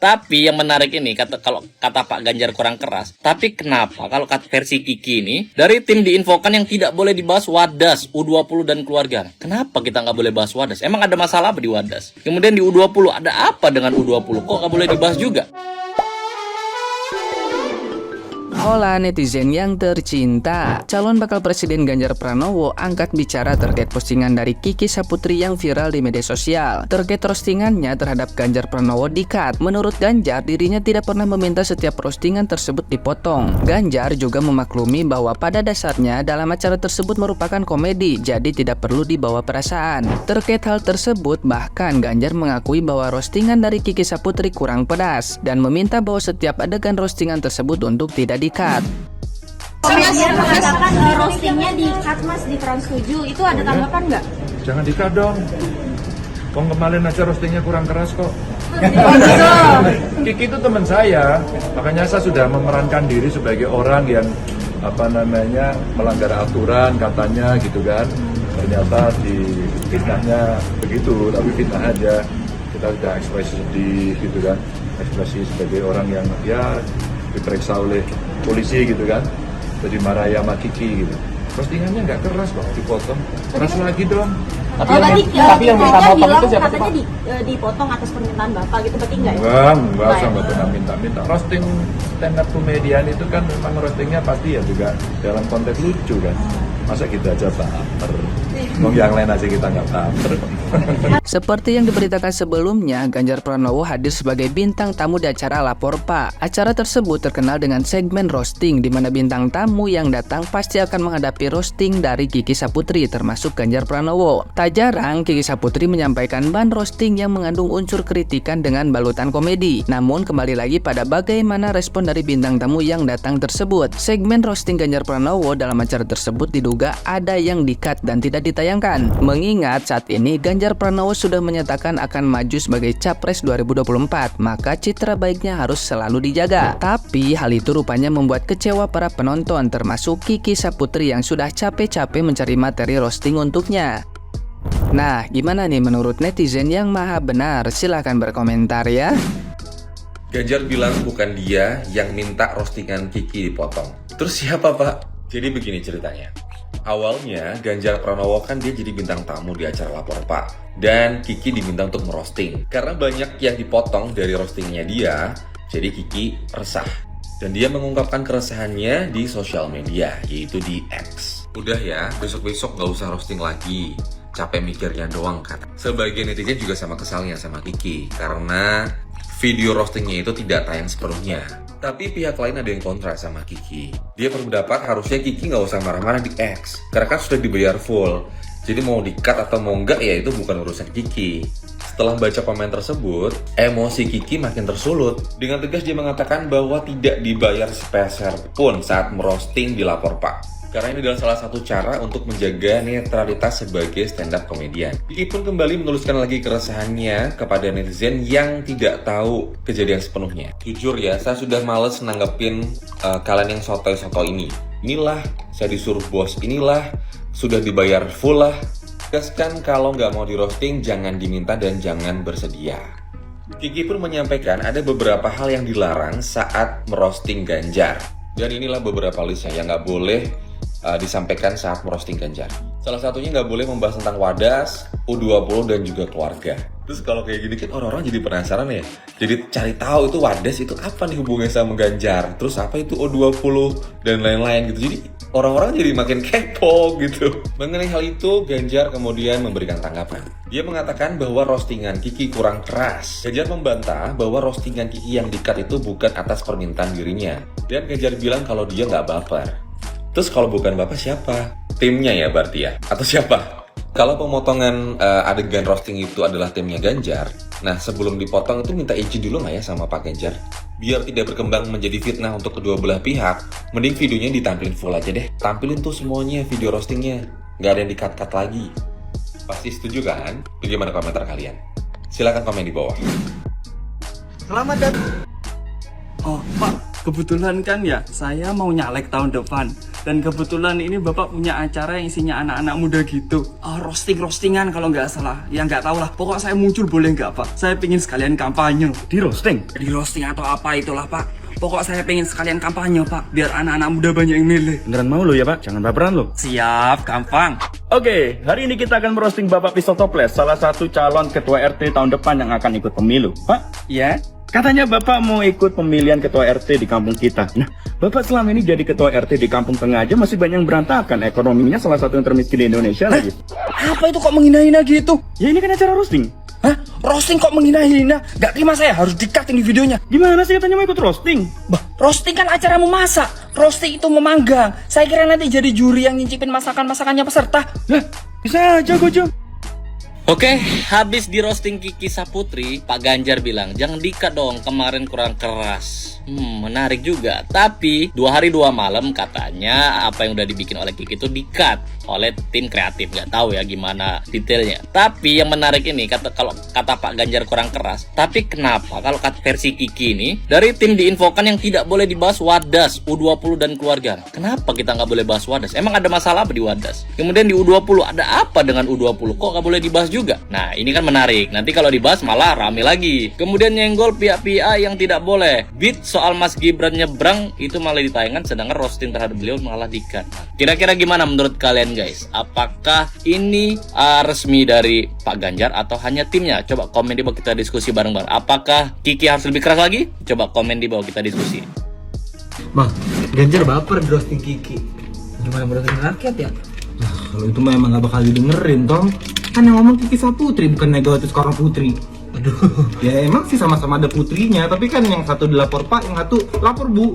Tapi yang menarik ini, kalau kata Pak Ganjar kurang keras. Tapi kenapa kalau kata versi Kiki ini, dari tim diinfokan yang tidak boleh dibahas Wadas, U20 dan keluarga. Kenapa kita nggak boleh bahas Wadas? Emang ada masalah apa di Wadas? Kemudian di U20, ada apa dengan U20? Kok nggak boleh dibahas juga? Hola netizen yang tercinta, calon bakal presiden Ganjar Pranowo angkat bicara terkait postingan dari Kiki Saputri yang viral di media sosial. Terkait roastingannya terhadap Ganjar Pranowo di-cut. Menurut Ganjar, dirinya tidak pernah meminta setiap postingan tersebut dipotong. Ganjar juga memaklumi bahwa pada dasarnya dalam acara tersebut merupakan komedi, jadi tidak perlu dibawa perasaan. Terkait hal tersebut, bahkan Ganjar mengakui bahwa roastingan dari Kiki Saputri kurang pedas dan meminta bahwa setiap adegan roastingan tersebut untuk tidak di-cut. Ganjar mengatakan roastingnya di-cut Mas di Trans 7, itu ada tanggapan nggak? Jangan di-cut dong. Kemarin aja roastingnya kurang keras kok. Kiki itu teman saya, makanya saya sudah memerankan diri sebagai orang yang melanggar aturan katanya gitu kan. Ternyata di fitnahnya begitu, tapi fitnah aja. Kita sudah ekspresi sedih gitu kan, ekspresi sebagai orang yang ya diperiksa oleh polisi gitu kan, jadi marah ya sama Kiki gitu. Postingannya nggak keras kok, dipotong. Keras lagi dong. Tapi yang minta potong itu siapa? Katanya dipotong atas permintaan Bapak gitu, berarti enggak ya? Enggak usah minta. Roasting stand up komedian itu kan memang roastingnya pasti ya juga dalam konteks lucu kan. Masa kita aja baper, yang lain aja kita nggak baper. Seperti yang diberitakan sebelumnya, Ganjar Pranowo hadir sebagai bintang tamu di acara Lapor Pak. Acara tersebut terkenal dengan segmen roasting, di mana bintang tamu yang datang pasti akan menghadapi roasting dari Kiki Saputri, termasuk Ganjar Pranowo. Tak jarang, Kiki Saputri menyampaikan bahan roasting yang mengandung unsur kritikan dengan balutan komedi. Namun kembali lagi pada bagaimana respon dari bintang tamu yang datang tersebut. Segmen roasting Ganjar Pranowo dalam acara tersebut diduga ada yang di-cut dan tidak ditayangkan. Mengingat saat ini Ganjar Pranowo sudah menyatakan akan maju sebagai Capres 2024, maka citra baiknya harus selalu dijaga. Tapi hal itu rupanya membuat kecewa para penonton, termasuk Kiki Saputri yang sudah capek-capek mencari materi roasting untuknya. Nah, gimana nih menurut netizen yang maha benar? Silahkan berkomentar ya. Ganjar bilang bukan dia yang minta roastingan Kiki dipotong. Terus siapa Pak? Jadi begini ceritanya. Awalnya Ganjar Pranowo kan dia jadi bintang tamu di acara Lapor Pak, dan Kiki diminta untuk merosting. Karena banyak yang dipotong dari roastingnya dia, jadi Kiki resah. Dan dia mengungkapkan keresahannya di sosial media, yaitu di X. Udah ya, besok-besok gak usah roasting lagi. Capek mikirnya doang kan. Sebagian netizen juga sama kesalnya sama Kiki, karena video roastingnya itu tidak tayang sepenuhnya. Tapi pihak lain ada yang kontra sama Kiki. Dia berpendapat harusnya Kiki nggak usah marah-marah di X, karena kan sudah dibayar full. Jadi mau di-cut atau mau enggak ya itu bukan urusan Kiki. Setelah baca komen tersebut, emosi Kiki makin tersulut. Dengan tegas dia mengatakan bahwa tidak dibayar sepeser pun saat merosting di Lapor Pak. Karena ini adalah salah satu cara untuk menjaga netralitas sebagai stand-up komedian. Kiki pun kembali menuliskan lagi keresahannya kepada netizen yang tidak tahu kejadian sepenuhnya. Jujur ya, saya sudah males nanggepin kalian yang sotoy-sotoy ini. Inilah, saya disuruh bos inilah, sudah dibayar full lah. Tegaskan kalau nggak mau di roasting, jangan diminta dan jangan bersedia. Kiki pun menyampaikan ada beberapa hal yang dilarang saat merosting Ganjar. Dan inilah beberapa listnya yang nggak boleh disampaikan saat merosting Ganjar. Salah satunya nggak boleh membahas tentang Wadas, U20 dan juga keluarga. Terus kalau kayak gini kan orang-orang jadi penasaran ya. Jadi cari tahu itu Wadas itu apa nih hubungannya sama Ganjar. Terus apa itu U20 dan lain-lain gitu. Jadi orang-orang jadi makin kepo gitu. Mengenai hal itu, Ganjar kemudian memberikan tanggapan. Dia mengatakan bahwa roastingan Kiki kurang keras. Ganjar membantah bahwa roastingan Kiki yang di-cut itu bukan atas permintaan dirinya. Dan Ganjar bilang kalau dia nggak baper. Terus kalau bukan Bapak siapa? Timnya ya berarti ya? Atau siapa? Kalau pemotongan adegan roasting itu adalah timnya Ganjar, nah sebelum dipotong itu minta izin dulu nggak ya sama Pak Ganjar? Biar tidak berkembang menjadi fitnah untuk kedua belah pihak, mending videonya ditampilin full aja deh. Tampilin tuh semuanya video roastingnya, nggak ada yang di-cut-cut lagi. Pasti setuju kan? Bagaimana komentar kalian? Silahkan komen di bawah. Selamat datang. Oh, Pak. kebetulan kan ya saya mau nyalek tahun depan. Dan kebetulan ini Bapak punya acara yang isinya anak-anak muda gitu. Roasting-roastingan kalau nggak salah. Ya nggak tahu lah, pokok saya muncul boleh nggak Pak? Saya pengen sekalian kampanye. Di roasting? Di roasting atau apa itulah Pak. Pokok saya pengen sekalian kampanye Pak, biar anak-anak muda banyak yang milih. Beneran mau lo ya Pak? Jangan baperan lo. Siap, gampang. Oke, hari ini kita akan merosting Bapak Pistol Toples, salah satu calon ketua RT tahun depan yang akan ikut pemilu. Pak? Ya? Katanya Bapak mau ikut pemilihan ketua RT di kampung kita. Nah, Bapak selama ini jadi ketua RT di kampung tengah aja masih banyak yang berantakan. Ekonominya salah satu yang termiskin di Indonesia lagi. Apa itu kok menghina-hina gitu? Ya ini kan acara roasting. Hah? Roasting kok menghina-hina? Gak terima saya, harus di-cut ini videonya. Gimana sih katanya mau ikut roasting? Bah, roasting kan acara memasak. Roasting itu memanggang. Saya kira nanti jadi juri yang ngincipin masakan-masakannya peserta. Lah, bisa aja Gojo. Oke, habis di roasting Kiki Saputri, Pak Ganjar bilang, jangan di-cut dong, kemarin kurang keras. Menarik juga. Tapi 2 hari 2 malam katanya apa yang udah dibikin oleh Kiki itu di-cut oleh tim kreatif. Gak tahu ya gimana detailnya. Tapi yang menarik ini, kalau kata Pak Ganjar kurang keras. Tapi kenapa kalau kata versi Kiki ini, dari tim diinfokan yang tidak boleh dibahas Wadas, U20 dan keluarga. Kenapa kita nggak boleh bahas Wadas? Emang ada masalah apa di Wadas? Kemudian di U20, ada apa dengan U20? Kok nggak boleh dibahas juga? Nah, ini kan menarik. Nanti kalau dibahas malah rame lagi. Kemudian nyenggol pihak-pihak yang tidak boleh. Beat soal Mas Gibran nyebrang itu malah ditayangkan, sedangkan roasting terhadap beliau malah di-cut. Kira-kira gimana menurut kalian guys? Apakah ini resmi dari Pak Ganjar atau hanya timnya? Coba komen di bawah, kita diskusi bareng-bareng. Apakah Kiki harus lebih keras lagi? Coba komen di bawah, kita diskusi. Mah, Ganjar baper di roasting Kiki. Gimana mau dengerin rakyat ya? Nah, kalau itu mah emang gak bakal didengerin, Tom. Kan yang ngomong Kiki Saputri, bukan Megawati Soekarno Putri. Aduh. Ya emang sih sama-sama ada putrinya, tapi kan yang satu dilapor Pak, yang satu lapor Bu.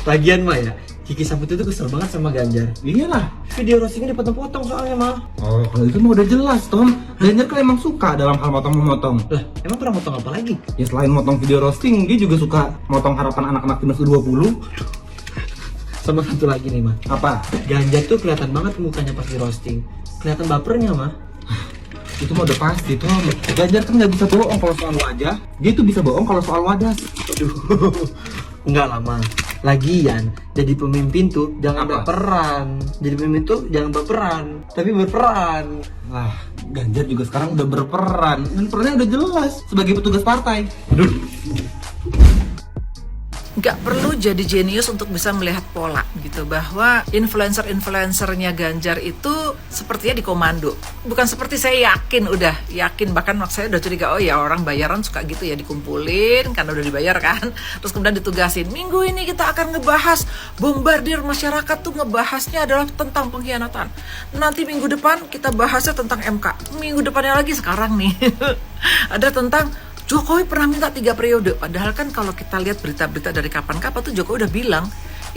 Lagian mah ya, Kiki Saputri itu kesel banget sama Ganjar. Iyalah. Video roastingnya dipotong-potong soalnya mah. Oh, kalau itu mah udah jelas, Tom. Ganjar kan emang suka dalam hal motong-memotong. Lah, emang pernah motong apa lagi? Ya selain motong video roasting, dia juga suka motong harapan anak-anak timnas U20. Sama satu lagi nih mah. Apa? Ganjar tuh kelihatan banget mukanya pas di roasting. Kelihatan bapernya mah. Itu mah udah pasti, Tom. Ganjar kan nggak bisa bohong kalau soal wajah. Dia tuh bisa bohong kalau soal wadas. Aduh. Enggak lama. Lagian, jadi pemimpin tuh jangan Apa? berperan. Jadi pemimpin tuh jangan berperan, tapi berperan. Lah, Ganjar juga sekarang udah berperan. Dan perannya udah jelas sebagai petugas partai. Nggak perlu jadi jenius untuk bisa melihat pola gitu, bahwa influencer-influencernya Ganjar itu sepertinya dikomando. Bukan seperti saya udah yakin, bahkan saya udah curiga, oh ya orang bayaran suka gitu ya, dikumpulin karena udah dibayar kan, terus kemudian ditugasin, minggu ini kita akan ngebahas bombardir masyarakat tuh, ngebahasnya adalah tentang pengkhianatan, nanti minggu depan kita bahasnya tentang MK, minggu depannya lagi sekarang nih ada tentang Jokowi pernah minta 3 periode, padahal kan kalau kita lihat berita-berita dari kapan-kapan tuh Jokowi udah bilang,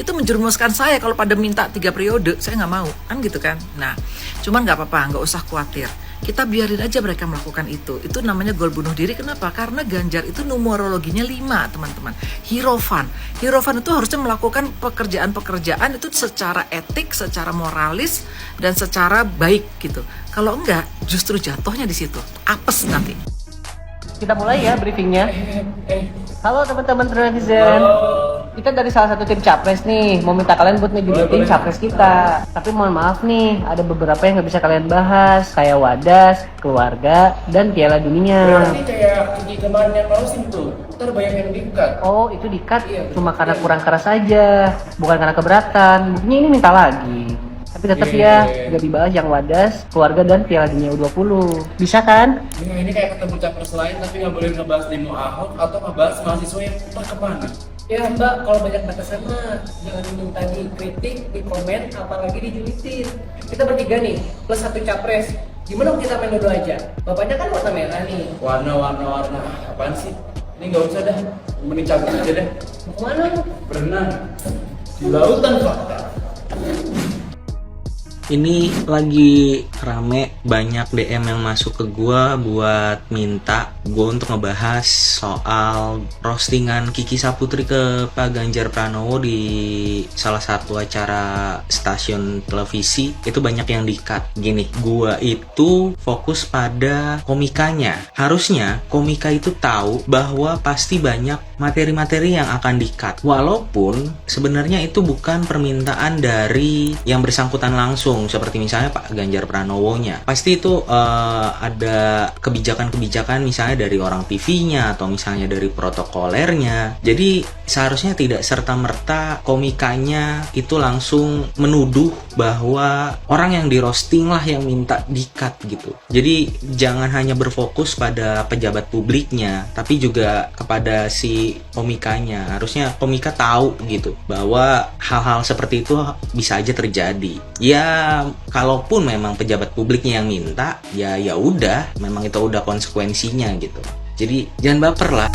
itu menjerumuskan saya kalau pada minta 3 periode, saya nggak mau, kan gitu kan. Nah, cuman nggak apa-apa, nggak usah khawatir. Kita biarin aja mereka melakukan itu namanya gol bunuh diri. Kenapa? Karena Ganjar itu numerologinya 5, teman-teman. Hierophant itu harusnya melakukan pekerjaan-pekerjaan itu secara etik, secara moralis, dan secara baik gitu. Kalau enggak, justru jatuhnya di situ, apes nanti. Kita mulai ya briefingnya. Halo teman-teman netizen. Kita dari salah satu tim capres nih, mau minta kalian buat ngejulitin capres kita. Tapi mohon maaf nih, ada beberapa yang nggak bisa kalian bahas, kayak Wadas, keluarga, dan Piala Dunia. Berarti kayak Kiki kemarin yang roasting tuh, ntar banyak yang di-cut. Oh, itu di-cut cuma karena kurang keras aja, bukan karena keberatan. Buktinya ini minta lagi. Tapi tetap ya, nggak dibahas yang Wadas, keluarga, dan Piala Dunia U20. Bisa kan? Nah, ini kayak ketemu capres lain tapi nggak boleh ngebahas demo Ahok atau ngebahas mahasiswa yang entah kemana. Ya Mbak, kalau banyak batasan mah jangan minta dikritik, dikomen, apalagi dijulitin. Kita bertiga nih, plus 1 capres. Gimana kalau kita main dulu aja? Bapaknya kan warna merah nih. Warna. Apaan sih? Ini nggak usah dah, mending cabut aja deh. Mau kemana lu? Berenang di lautan fakta. Ini lagi rame, banyak DM yang masuk ke gua buat minta gua untuk ngebahas soal roastingan Kiki Saputri ke Pak Ganjar Pranowo di salah satu acara stasiun televisi. Itu banyak yang di-cut. Gini, gua itu fokus pada komikanya. Harusnya komika itu tahu bahwa pasti banyak materi-materi yang akan di-cut. Walaupun sebenarnya itu bukan permintaan dari yang bersangkutan langsung, seperti misalnya Pak Ganjar Pranowo-nya. Pasti itu ada kebijakan-kebijakan misalnya dari orang TV-nya atau misalnya dari protokolernya. Jadi seharusnya tidak serta-merta komikanya itu langsung menuduh bahwa orang yang di roasting lah yang minta di-cut gitu. Jadi jangan hanya berfokus pada pejabat publiknya, tapi juga kepada si komikanya. Harusnya komika tahu gitu bahwa hal-hal seperti itu bisa aja terjadi. Ya kalaupun memang pejabat publiknya yang minta, ya udah, memang itu udah konsekuensinya gitu. Jadi jangan baper lah.